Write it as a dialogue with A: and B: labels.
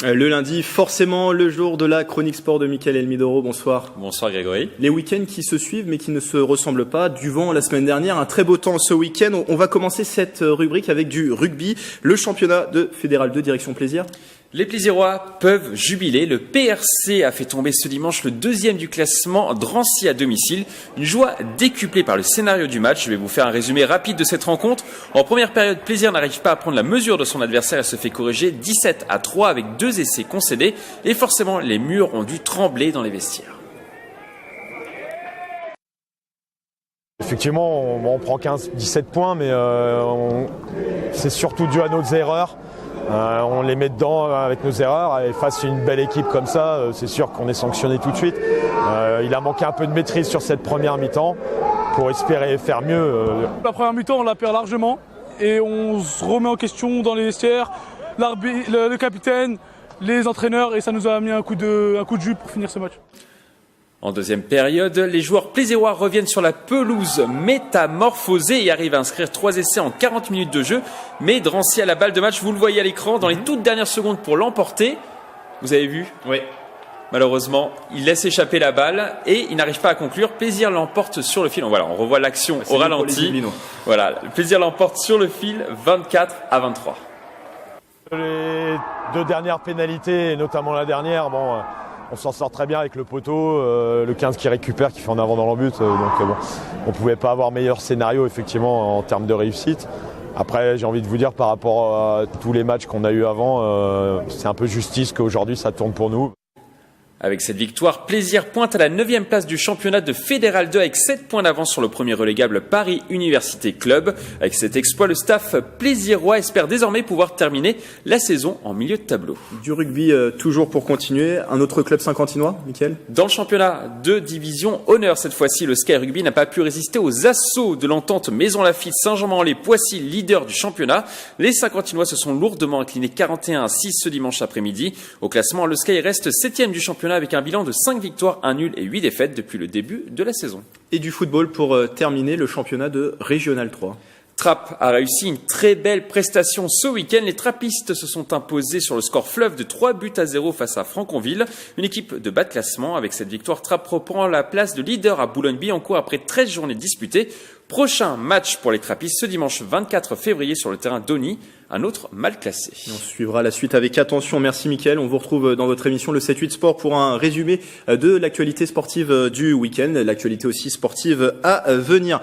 A: Le lundi, forcément le jour de la chronique sport de Mickaël Elmidoro. Bonsoir.
B: Bonsoir Grégory.
A: Les week-ends qui se suivent mais qui ne se ressemblent pas. Du vent la semaine dernière, un très beau temps ce week-end. On va commencer cette rubrique avec du rugby, le championnat de Fédéral 2 direction plaisir.
B: Les Plaisirois peuvent jubiler. Le PRC a fait tomber ce dimanche le deuxième du classement, Drancy à domicile. Une joie décuplée par le scénario du match. Je vais vous faire un résumé rapide de cette rencontre. En première période, Plaisir n'arrive pas à prendre la mesure de son adversaire et se fait corriger 17-3 avec 2 essais concédés. Et forcément, les murs ont dû trembler dans les vestiaires.
C: Effectivement, on prend 15-17 points, mais c'est surtout dû à nos erreurs. On les met dedans avec nos erreurs et face à une belle équipe comme ça, c'est sûr qu'on est sanctionné tout de suite. Il a manqué un peu de maîtrise sur cette première mi-temps pour espérer faire mieux.
D: La première mi-temps, on la perd largement et on se remet en question dans les vestiaires, le capitaine, les entraîneurs, et ça nous a mis un coup de jus pour finir ce match.
B: En deuxième période, les joueurs plaisirois reviennent sur la pelouse métamorphosée et arrivent à inscrire 3 essais en 40 minutes de jeu. Mais Drancy a la balle de match, vous le voyez à l'écran, dans les toutes dernières secondes pour l'emporter. Vous avez vu ?
A: Oui.
B: Malheureusement, il laisse échapper la balle et il n'arrive pas à conclure. Plaisir l'emporte sur le fil. Voilà, on revoit l'action au ralenti. Voilà, Plaisir l'emporte sur le fil, 24-23.
C: Les 2 dernières pénalités, et notamment la dernière, on s'en sort très bien avec le poteau, le 15 qui récupère, qui fait en avant dans l'embut. On ne pouvait pas avoir meilleur scénario effectivement en termes de réussite. Après, j'ai envie de vous dire par rapport à tous les matchs qu'on a eu avant, c'est un peu justice qu'aujourd'hui ça tourne pour nous.
B: Avec cette victoire, Plaisir pointe à la 9e place du championnat de Fédéral 2 avec 7 points d'avance sur le premier relégable Paris Université Club. Avec cet exploit, le staff plaisirois espère désormais pouvoir terminer la saison en milieu de tableau.
A: Du rugby toujours pour continuer. Un autre club saint-quentinois, Mickaël ?
B: Dans le championnat de division honneur cette fois-ci, le Sky Rugby n'a pas pu résister aux assauts de l'entente Maison Lafitte Saint-Jean-Mans-les-Poissy, leader du championnat. Les Saint-Quentinois se sont lourdement inclinés 41-6 ce dimanche après-midi. Au classement, le Sky reste 7e du championnat avec un bilan de 5 victoires, 1 nul et 8 défaites depuis le début de la saison.
A: Et du football pour terminer le championnat de Régional 3.
B: Trappes a réussi une très belle prestation ce week-end. Les trappistes se sont imposés sur le score fleuve de 3-0 face à Franconville. Une équipe de bas de classement. Avec cette victoire, Trappes reprend la place de leader à Boulogne-Billancourt après 13 journées disputées. Prochain match pour les trappistes ce dimanche 24 février sur le terrain d'Ony, un autre mal classé.
A: On suivra la suite avec attention. Merci Mickaël. On vous retrouve dans votre émission le 7-8 Sport pour un résumé de l'actualité sportive du week-end, l'actualité aussi sportive à venir.